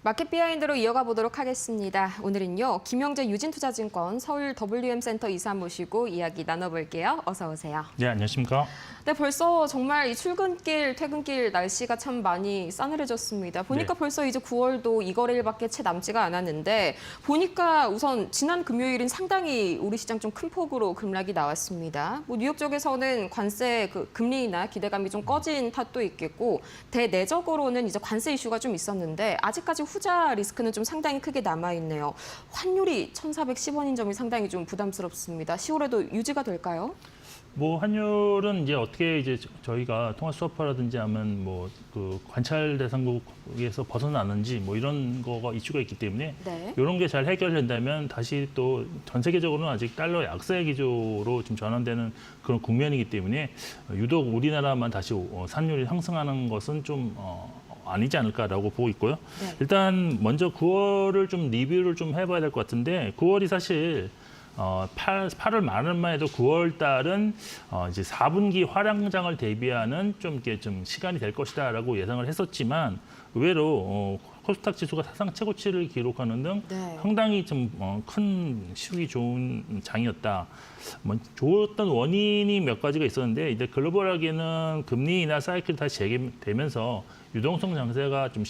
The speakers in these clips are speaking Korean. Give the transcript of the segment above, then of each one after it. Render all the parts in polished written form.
마켓 비하인드로 이어가 보도록 하겠습니다. 오늘은요, 김영재 유진투자증권 서울 WM센터 이사 모시고 이야기 나눠볼게요. 어서 오세요. 네, 안녕하십니까. 네, 벌써 정말 이 출근길, 퇴근길 날씨가 참 많이 싸늘해졌습니다. 보니까 네. 벌써 이제 9월도 2거래일밖에 채 남지가 않았는데 보니까 우선 지난 금요일은 상당히 우리 시장 좀 큰 폭으로 급락이 나왔습니다. 뭐 뉴욕 쪽에서는 관세 금리나 기대감이 좀 꺼진 탓도 있겠고 대내적으로는 이제 관세 이슈가 좀 있었는데 아직까지 후자 리스크는 좀 상당히 크게 남아있네요. 환율이 1,410원인 점이 상당히 좀 부담스럽습니다. 10월에도 유지가 될까요? 뭐 환율은 이제 어떻게 이제 저희가 통화 스와프라든지 하면 뭐 그 관찰 대상국에서 벗어나는지 뭐 이런 거가 이슈가 있기 때문에 네. 이런 게 잘 해결된다면 다시 또 전 세계적으로는 아직 달러 약세 기조로 좀 전환되는 그런 국면이기 때문에 유독 우리나라만 다시 환율이 상승하는 것은 좀 아니지 않을까라고 보고 있고요. 네. 일단 먼저 9월을 좀 리뷰를 좀 해봐야 될 것 같은데 9월이 사실 8월 말만 해도 9월 달은 이제 4분기 화량장을 대비하는 좀 이렇게 좀 시간이 될 것이다라고 예상을 했었지만 의외로 코스닥 지수가 사상 최고치를 기록하는 등 네. 상당히 좀 큰 시우기 좋은 장이었다. 뭐 좋았던 원인이 몇 가지가 있었는데 이제 글로벌하게는 금리 인하 사이클이 다시 재개되면서 유동성 장세가 좀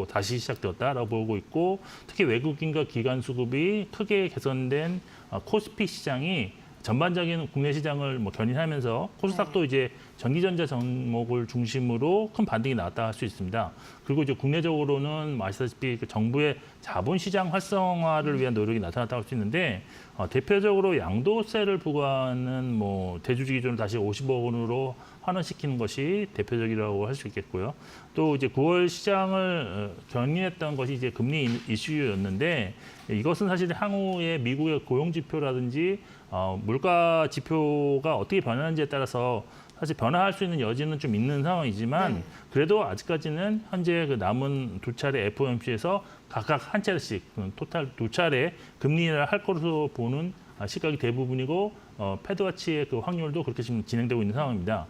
다시 시작되었다라고 보고 있고 특히 외국인과 기관 수급이 크게 개선된 코스피 시장이 전반적인 국내 시장을 견인하면서 코스닥도 이제 전기전자 종목을 중심으로 큰 반등이 나왔다 할 수 있습니다. 그리고 이제 국내적으로는 아시다시피 정부의 자본시장 활성화를 위한 노력이 나타났다고 할 수 있는데 대표적으로 양도세를 부과하는 대주주 기준을 다시 50억 원으로 환원시키는 것이 대표적이라고 할 수 있겠고요. 또 이제 9월 시장을 견인했던 것이 이제 금리 이슈였는데 이것은 사실 향후에 미국의 고용 지표라든지 물가 지표가 어떻게 변하는지에 따라서 사실 변화할 수 있는 여지는 좀 있는 상황이지만 그래도 아직까지는 현재 그 남은 두 차례 FOMC에서 각각 한 차례씩 토탈 두 차례 금리 인하를 할 것으로 보는 시각이 대부분이고 패드와치의 그 확률도 그렇게 지금 진행되고 있는 상황입니다.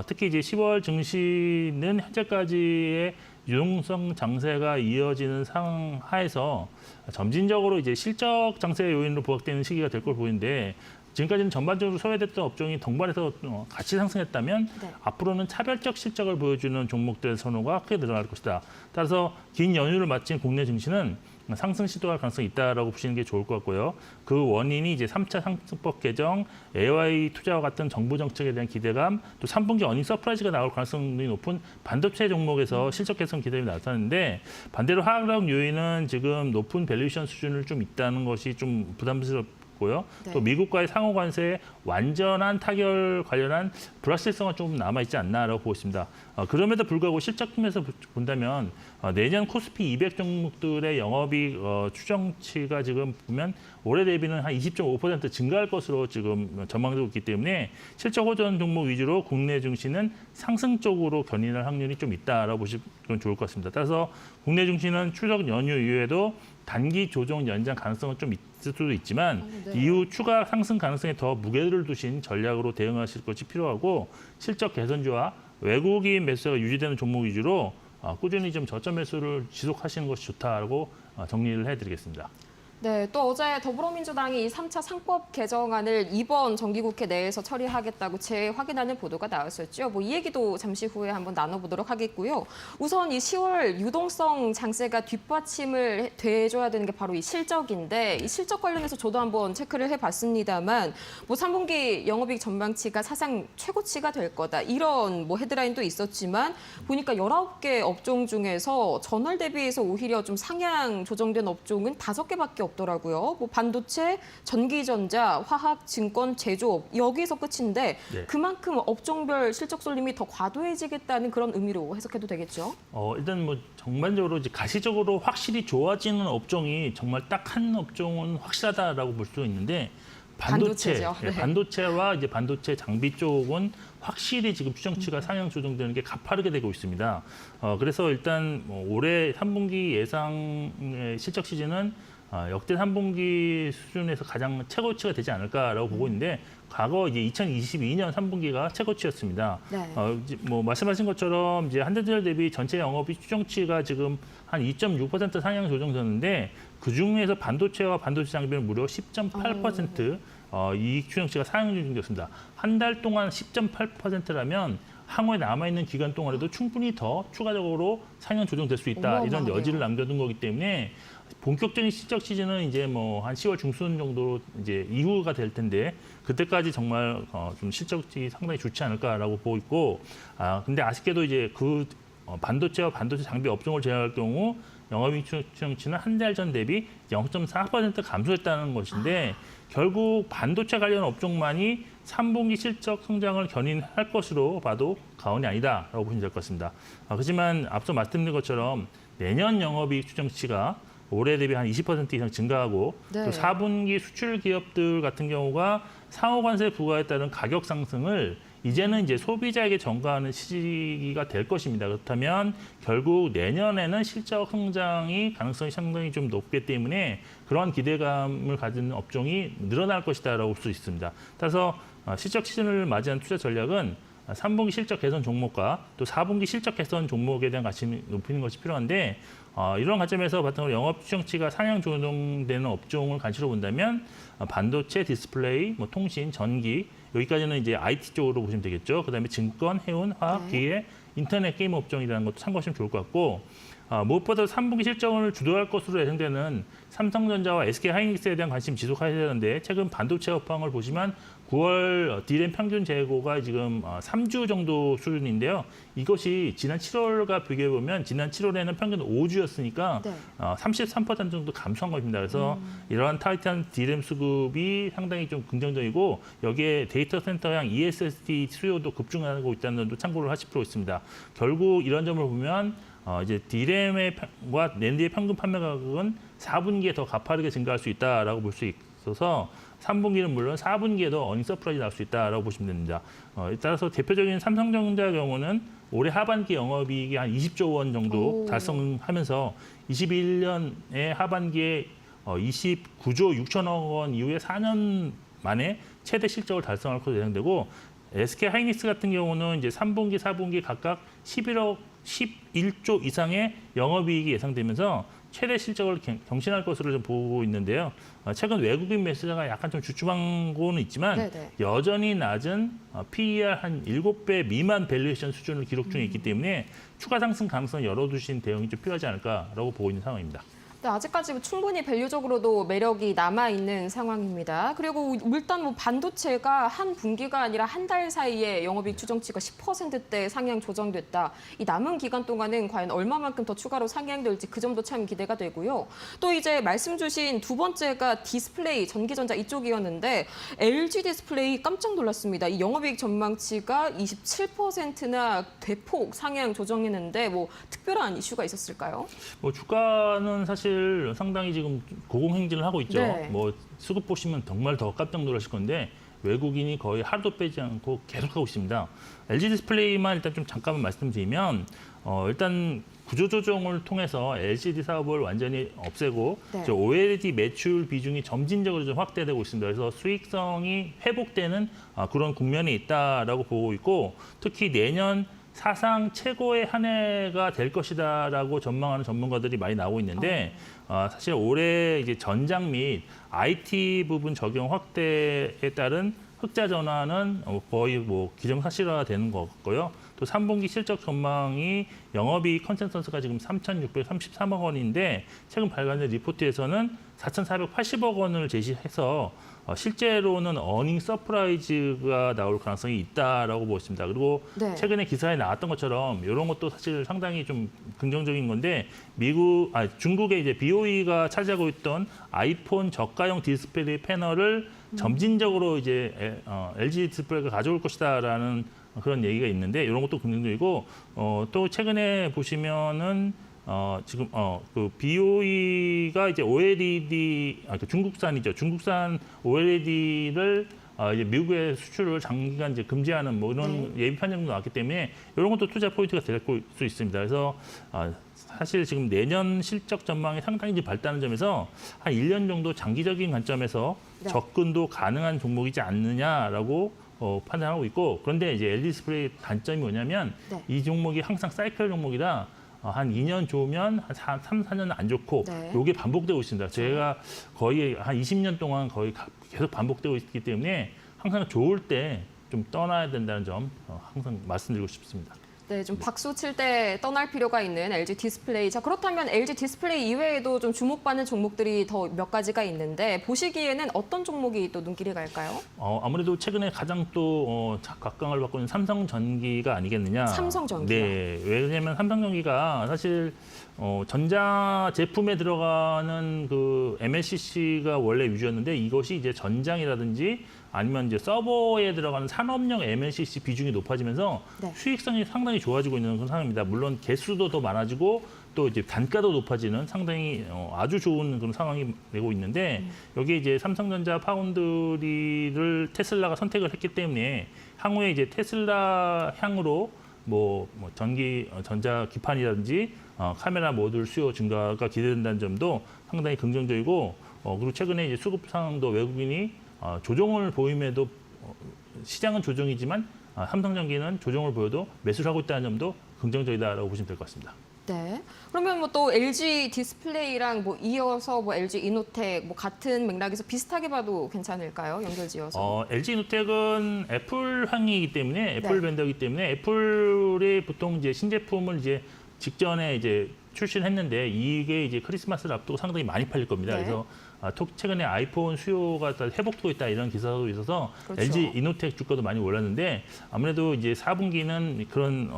특히 이제 10월 증시는 현재까지의 유동성 장세가 이어지는 상황 하에서 점진적으로 이제 실적 장세 요인으로 부각되는 시기가 될 걸 보이는데 지금까지는 전반적으로 소외됐던 업종이 동반해서 같이 상승했다면 앞으로는 차별적 실적을 보여주는 종목들의 선호가 크게 늘어날 것이다. 따라서 긴 연휴를 마친 국내 증시는 상승 시도할 가능성이 있다라고 보시는 게 좋을 것 같고요. 그 원인이 이제 3차 상승법 개정, AI 투자와 같은 정부 정책에 대한 기대감, 또 3분기 어닝 서프라이즈가 나올 가능성이 높은 반도체 종목에서 실적 개선 기대감이 나타나는데 반대로 하락 요인은 지금 높은 밸류에이션 수준을 좀 있다는 것이 좀 부담스럽고요. 또 미국과의 상호 관세에 완전한 타결 관련한 불확실성은 좀 남아있지 않나라고 보고 있습니다. 그럼에도 불구하고 실적 측면에서 본다면 내년 코스피 200 종목들의 영업이익 추정치가 지금 보면 올해 대비는 한 20.5% 증가할 것으로 지금 전망되고 있기 때문에 실적 호전 종목 위주로 국내 증시는 상승 쪽으로 견인할 확률이 좀 있다라고 보시면 좋을 것 같습니다. 따라서 국내 증시는 추석 연휴 이후에도 단기 조정 연장 가능성은 좀 있을 수도 있지만 이후 추가 상승 가능성에 더 무게를 두신 전략으로 대응하실 것이 필요하고 실적 개선주와 외국인 매수가 유지되는 종목 위주로 꾸준히 좀 저점 매수를 지속하시는 것이 좋다고 정리를 해드리겠습니다. 네, 또 어제 더불어민주당이 이 3차 상법 개정안을 이번 정기국회 내에서 처리하겠다고 재확인하는 보도가 나왔었죠. 이 얘기도 잠시 후에 한번 나눠보도록 하겠고요. 우선 이 10월 유동성 장세가 뒷받침을 돼줘야 되는 게 바로 이 실적인데 이 실적 관련해서 저도 한번 체크를 해봤습니다만 3분기 영업이익 전망치가 사상 최고치가 될 거다. 이런 헤드라인도 있었지만 보니까 19개 업종 중에서 전월 대비해서 오히려 좀 상향 조정된 업종은 5개밖에 없더라고요. 반도체, 전기전자, 화학, 증권, 제조업 여기서 끝인데 그만큼 업종별 실적 쏠림이 더 과도해지겠다는 그런 의미로 해석해도 되겠죠? 일단 전반적으로 이제 가시적으로 확실히 좋아지는 업종이 정말 딱 한 업종은 확실하다라고 볼 수 있는데 반도체죠. 반도체와 이제 반도체 장비 쪽은 확실히 지금 추정치가 상향 조정되는 게 가파르게 되고 있습니다. 그래서 일단 올해 3분기 예상의 실적 시즌은 역대 3분기 수준에서 가장 최고치가 되지 않을까라고 보고 있는데 과거 이제 2022년 3분기가 최고치였습니다. 네. 이제 뭐 말씀하신 것처럼 이제 한전제철 대비 전체 영업이익 추정치가 지금 한 2.6% 상향 조정됐는데 그 중에서 반도체와 반도체 장비는 무려 10.8% 이익 추정치가 상향 조정됐습니다. 한 달 동안 10.8%라면 향후에 남아있는 기간 동안에도 충분히 더 추가적으로 상향 조정될 수 있다. 이런 어마어마하네요. 여지를 남겨둔 거기 때문에 본격적인 실적 시즌은 이제 뭐 한 10월 중순 정도 이제 이후가 될 텐데 그때까지 정말 좀 실적이 상당히 좋지 않을까라고 보고 있고 근데 아쉽게도 이제 그 반도체와 반도체 장비 업종을 제외할 경우 영업이익 추정치는 한 달 전 대비 0.4% 감소했다는 것인데 결국 반도체 관련 업종만이 3분기 실적 성장을 견인할 것으로 봐도 과언이 아니다라고 보시면 될 것 같습니다. 하지만 앞서 말씀드린 것처럼 내년 영업이익 추정치가 올해 대비 한 20% 이상 증가하고 네. 또 4분기 수출 기업들 같은 경우가 상호 관세 부과에 따른 가격 상승을 이제는 이제 소비자에게 전가하는 시기가 될 것입니다. 그렇다면 결국 내년에는 실적 성장이 가능성이 상당히 좀 높기 때문에 그런 기대감을 가진 업종이 늘어날 것이다라고 볼 수 있습니다. 따라서 실적 시즌을 맞이한 투자 전략은 3분기 실적 개선 종목과 또 4분기 실적 개선 종목에 대한 가치를 높이는 것이 필요한데 이런 관점에서 바탕으로 영업 추정치가 상향 조정되는 업종을 간치로 본다면 반도체, 디스플레이, 뭐 통신, 전기 여기까지는 이제 IT 쪽으로 보시면 되겠죠. 그다음에 증권, 해운, 화학, 기계, 인터넷 게임 업종이라는 것도 참고하시면 좋을 것 같고 무엇보다 3분기 실적을 주도할 것으로 예상되는 삼성전자와 SK하이닉스에 대한 관심 지속하셔야 되는데 최근 반도체 업황을 보시면 9월 D램 평균 재고가 지금 3주 정도 수준인데요. 이것이 지난 7월과 비교해보면 지난 7월에는 평균 5주였으니까 네. 33% 정도 감소한 겁니다. 그래서 이러한 타이트한 D램 수급이 상당히 좀 긍정적이고 여기에 데이터 센터형 ESSD 수요도 급증하고 있다는 점도 참고를 하실 필요가 있습니다. 결국 이런 점을 보면 이제 D램과 낸드의 평균 판매 가격은 4분기에 더 가파르게 증가할 수 있다라고 볼 수 있어서 3분기는 물론 4분기에도 어닝 서프라이즈 나올 수 있다라고 보시면 됩니다. 따라서 대표적인 삼성전자 경우는 올해 하반기 영업이익이 한 20조 원 정도 달성하면서 21년에 하반기에 29조 6천억 원 이후에 4년 만에 최대 실적을 달성할 것으로 예상되고 SK하이닉스 같은 경우는 이제 3분기, 4분기 각각 11조 이상의 영업이익이 예상되면서 최대 실적을 경신할 것으로 좀 보고 있는데요. 최근 외국인 매수자가 약간 좀 주춤한 거는 있지만 네네. 여전히 낮은 PER 한 7배 미만 밸류에이션 수준을 기록 중에 있기 때문에 추가 상승 가능성을 열어두신 대응이 좀 필요하지 않을까라고 보고 있는 상황입니다. 네, 아직까지 충분히 밸류적으로도 매력이 남아있는 상황입니다. 그리고 일단 뭐 반도체가 한 분기가 아니라 한 달 사이에 영업이익 추정치가 10%대 상향 조정됐다. 이 남은 기간 동안은 과연 얼마만큼 더 추가로 상향될지 그 점도 참 기대가 되고요. 또 이제 말씀 주신 두 번째가 디스플레이, 전기전자 이쪽이었는데 LG 디스플레이 깜짝 놀랐습니다. 이 영업이익 전망치가 27%나 대폭 상향 조정했는데 뭐 특별한 이슈가 있었을까요? 뭐 주가는 사실 상당히 지금 고공행진을 하고 있죠. 네. 뭐 수급 보시면 정말 더 깜짝 놀라실 건데 외국인이 거의 하루도 빼지 않고 계속하고 있습니다. LG 디스플레이만 일단 좀 잠깐만 말씀드리면 일단 구조조정을 통해서 LCD 사업을 완전히 없애고 네. 이제 OLED 매출 비중이 점진적으로 좀 확대되고 있습니다. 그래서 수익성이 회복되는 그런 국면이 있다라고 보고 있고 특히 내년 사상 최고의 한 해가 될 것이다라고 전망하는 전문가들이 많이 나오고 있는데 사실 올해 이제 전장 및 IT 부분 적용 확대에 따른 흑자 전환은 거의 뭐 기정사실화 되는 것 같고요. 또 3분기 실적 전망이 영업이익 컨센서스가 지금 3,633억 원인데 최근 발간된 리포트에서는 4,480억 원을 제시해서 실제로는 어닝 서프라이즈가 나올 가능성이 있다라고 보고 있습니다. 그리고 네. 최근에 기사에 나왔던 것처럼 이런 것도 사실 상당히 좀 긍정적인 건데 중국의 이제 BOE가 차지하고 있던 아이폰 저가형 디스플레이 패널을 점진적으로 이제 LG 디스플레이가 가져올 것이다라는 그런 얘기가 있는데 이런 것도 긍정적이고 또 최근에 보시면은 지금 그 BOE가 이제 OLED 중국산이죠. 중국산 OLED를 이제 미국의 수출을 장기간 이제 금지하는 뭐 이런 예비 판정도 나왔기 때문에 이런 것도 투자 포인트가 될 수 있습니다. 그래서 사실 지금 내년 실적 전망이 상당히 이제 밝다는 점에서 한 1년 정도 장기적인 관점에서 네. 접근도 가능한 종목이지 않느냐라고 판단하고 있고, 그런데 이제 LG 디스플레이 단점이 뭐냐면 네. 이 종목이 항상 사이클 종목이라 한 2년 좋으면 한 3, 4년 안 좋고 네. 이게 반복되고 있습니다. 제가 거의 한 20년 동안 거의 계속 반복되고 있기 때문에 항상 좋을 때 좀 떠나야 된다는 점 항상 말씀드리고 싶습니다. 네, 좀 박수 칠 때 떠날 필요가 있는 LG 디스플레이. 자, 그렇다면 LG 디스플레이 이외에도 좀 주목받는 종목들이 더 몇 가지가 있는데 보시기에는 어떤 종목이 또 눈길이 갈까요? 아무래도 최근에 가장 또 각광을 받고 있는 삼성전기가 아니겠느냐. 삼성전기요? 네, 왜냐하면 삼성전기가 사실 전자 제품에 들어가는 그 MLCC가 원래 위주였는데 이것이 이제 전장이라든지 아니면 이제 서버에 들어가는 산업용 MLCC 비중이 높아지면서 네. 수익성이 상당히 좋아지고 있는 그런 상황입니다. 물론 개수도 더 많아지고 또 이제 단가도 높아지는 상당히 아주 좋은 그런 상황이 되고 있는데 여기에 이제 삼성전자 파운드리를 테슬라가 선택을 했기 때문에 향후에 이제 테슬라 향으로 뭐 전자 기판이라든지 카메라 모듈 수요 증가가 기대된다는 점도 상당히 긍정적이고, 그리고 최근에 이제 수급 상황도 외국인이 조정을 보임에도 시장은 조정이지만 삼성전기는 조정을 보여도 매수를 하고 있다는 점도 긍정적이다라고 보시면 될 것 같습니다. 네. 그러면 뭐 또 LG 디스플레이랑 뭐 이어서 뭐 LG 이노텍 뭐 같은 맥락에서 비슷하게 봐도 괜찮을까요? 연결지어서. LG 이노텍은 애플향이기 때문에 애플 네. 벤더이기 때문에 애플이 보통 이제 신제품을 이제 직전에 이제 출시했는데 이게 이제 크리스마스를 앞두고 상당히 많이 팔릴 겁니다. 네. 그래서 최근에 아이폰 수요가 회복되고 있다 이런 기사도 있어서 그렇죠. LG 이노텍 주가도 많이 올랐는데 아무래도 이제 4분기는 그런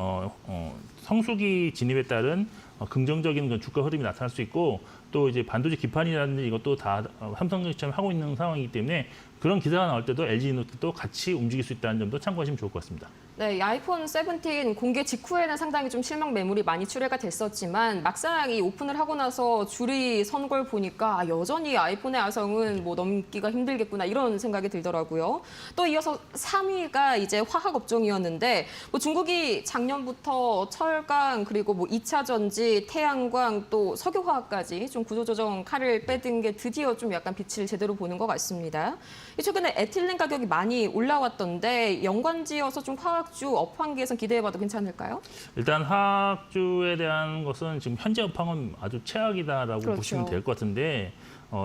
성수기 진입에 따른 긍정적인 그런 주가 흐름이 나타날 수 있고, 또 이제 반도체 기판이라든지 이것도 다 삼성전기처럼 하고 있는 상황이기 때문에 그런 기사가 나올 때도 LG 이노텍도 같이 움직일 수 있다는 점도 참고하시면 좋을 것 같습니다. 네, 이 아이폰 17 공개 직후에는 상당히 좀 실망 매물이 많이 출회가 됐었지만 막상 이 오픈을 하고 나서 줄이 선 걸 보니까 여전히 아이폰의 아성은 뭐 넘기가 힘들겠구나 이런 생각이 들더라고요. 또 이어서 3위가 이제 화학 업종이었는데 뭐 중국이 작년부터 철강 그리고 뭐 2차 전지, 태양광 또 석유화학까지 좀 구조조정 칼을 빼든 게 드디어 좀 약간 빛을 제대로 보는 것 같습니다. 최근에 에틸렌 가격이 많이 올라왔던데 연관지어서 좀 화학주 업황기에서 기대해봐도 괜찮을까요? 일단 화학주에 대한 것은 지금 현재 업황은 아주 최악이다라고 그렇죠. 보시면 될 것 같은데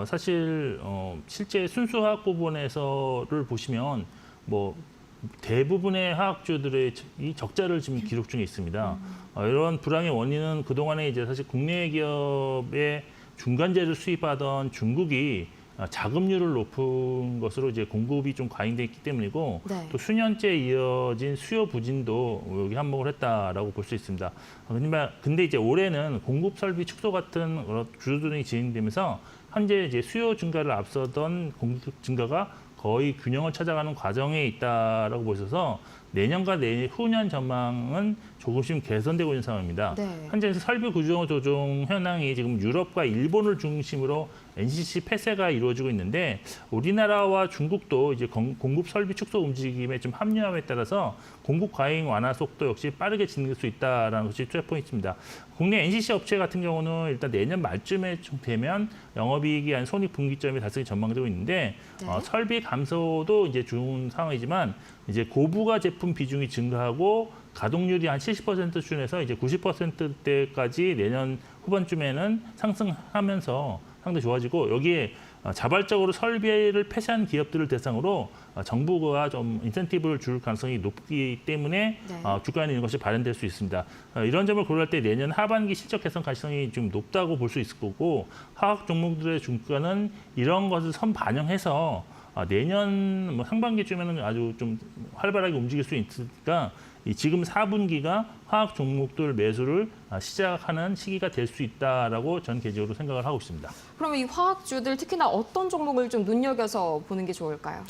사실 실제 순수화학 부분에서를 보시면 뭐 대부분의 화학주들의 이 적자를 지금 기록 중에 있습니다. 이런 불황의 원인은 그동안에 이제 사실 국내 기업의 중간재를 수입하던 중국이 자금률을 높은 것으로 이제 공급이 좀 과잉돼 있기 때문이고, 네. 또 수년째 이어진 수요 부진도 여기 한몫을 했다라고 볼 수 있습니다. 근데 이제 올해는 공급 설비 축소 같은 구조조정이 진행되면서 현재 이제 수요 증가를 앞서던 공급 증가가 거의 균형을 찾아가는 과정에 있다라고 보셔서 내년과 내후년 전망은 조금씩 개선되고 있는 상황입니다. 네. 현재 설비 구조 조정 현황이 지금 유럽과 일본을 중심으로 NCC 폐쇄가 이루어지고 있는데 우리나라와 중국도 이제 공급 설비 축소 움직임에 좀 합류함에 따라서 공급 과잉 완화 속도 역시 빠르게 진행될 수 있다라는 것이 투자 포인트입니다. 국내 NCC 업체 같은 경우는 일단 내년 말쯤에 좀 되면 영업이익이 한 손익분기점이 달성이 전망되고 있는데 네. 설비 감소도 이제 좋은 상황이지만 이제 고부가 제품 비중이 증가하고 가동률이 한 70% 수준에서 이제 90%대까지 내년 후반쯤에는 상승하면서 상당히 좋아지고, 여기에 자발적으로 설비를 폐쇄한 기업들을 대상으로 정부가 좀 인센티브를 줄 가능성이 높기 때문에 네. 주가에 있는 것이 발현될 수 있습니다. 이런 점을 고려할 때 내년 하반기 실적 개선 가능성이 좀 높다고 볼 수 있을 거고, 화학 종목들의 주가는 이런 것을 선반영해서 내년 뭐 상반기쯤에는 아주 좀 활발하게 움직일 수 있으니까 지금 4분기가 화학 종목들 매수를 시작하는 시기가 될 수 있다라고 전 개인적으로 생각을 하고 있습니다. 그러면 이 화학주들 특히나 어떤 종목을 좀 눈여겨서 보는 게 좋을까요?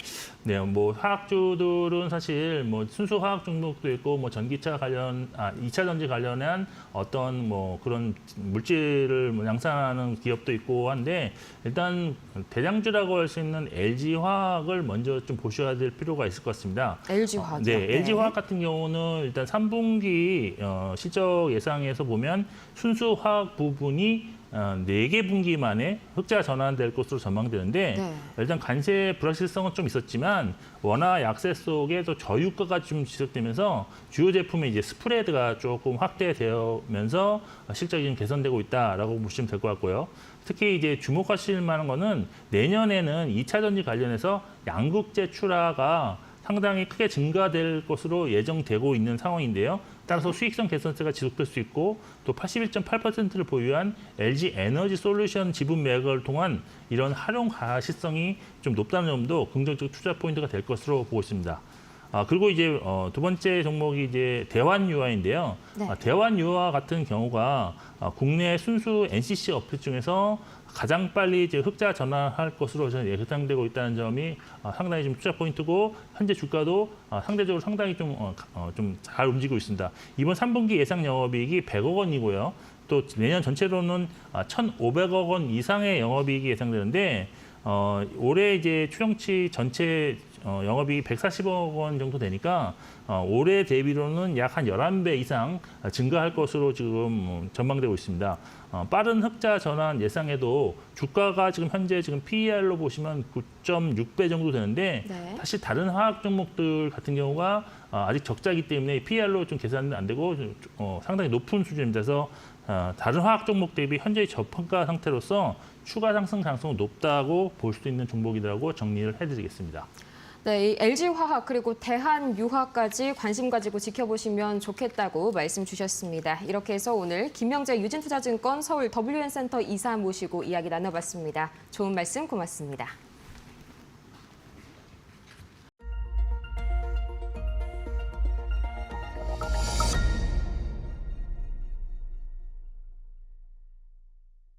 네, 뭐 화학주들은 사실 뭐 순수 화학 종목도 있고 뭐 전기차 관련, 2차 전지 관련한 어떤 뭐 그런 물질을 뭐 양산하는 기업도 있고 한데, 일단 대장주라고 할 수 있는 LG 화학을 먼저 좀 보셔야 될 필요가 있을 것 같습니다. LG 화학이요. 네, LG 화학 같은 경우는 일단 3분기 LG 실적 예상에서 보면 순수 화학 부분이 4개 분기 만에 흑자 전환될 것으로 전망되는데 네. 일단 관세 불확실성은 좀 있었지만 원화 약세 속에 또 저유가가 좀 지속되면서 주요 제품의 이제 스프레드가 조금 확대되면서 실적이 좀 개선되고 있다라고 보시면 될 것 같고요. 특히 이제 주목하실 만한 거는 내년에는 2차 전지 관련해서 양극재 출하가 상당히 크게 증가될 것으로 예정되고 있는 상황인데요. 따라서 수익성 개선세가 지속될 수 있고 또 81.8%를 보유한 LG 에너지 솔루션 지분 매각을 통한 이런 활용 가시성이 좀 높다는 점도 긍정적 투자 포인트가 될 것으로 보고 있습니다. 그리고 이제 두 번째 종목이 이제 대환유화인데요. 네. 대환유화 같은 경우가 국내 순수 NCC 업체 중에서 가장 빨리 이제 흑자 전환할 것으로 저는 예상되고 있다는 점이 상당히 좀 투자 포인트고 현재 주가도 상대적으로 상당히 좀 잘 움직이고 있습니다. 이번 3분기 예상 영업이익이 100억 원이고요. 또 내년 전체로는 1,500억 원 이상의 영업이익이 예상되는데 올해 이제 추정치 전체 영업이익이 140억 원 정도 되니까 올해 대비로는 약 한 11배 이상 증가할 것으로 지금 전망되고 있습니다. 빠른 흑자 전환 예상에도 주가가 지금 현재 PER로 보시면 9.6배 정도 되는데 네. 사실 다른 화학 종목들 같은 경우가 아직 적자이기 때문에 PER로 좀 계산은 안 되고 상당히 높은 수준입니다. 그래서 다른 화학 종목 대비 현재 저평가 상태로서 추가 상승 가능성이 높다고 볼 수 있는 종목이라고 정리를 해드리겠습니다. 네, 이 LG화학 그리고 대한유화까지 관심 가지고 지켜보시면 좋겠다고 말씀 주셨습니다. 이렇게 해서 오늘 김명재 유진투자증권 서울 WN센터 이사 모시고 이야기 나눠봤습니다. 좋은 말씀 고맙습니다.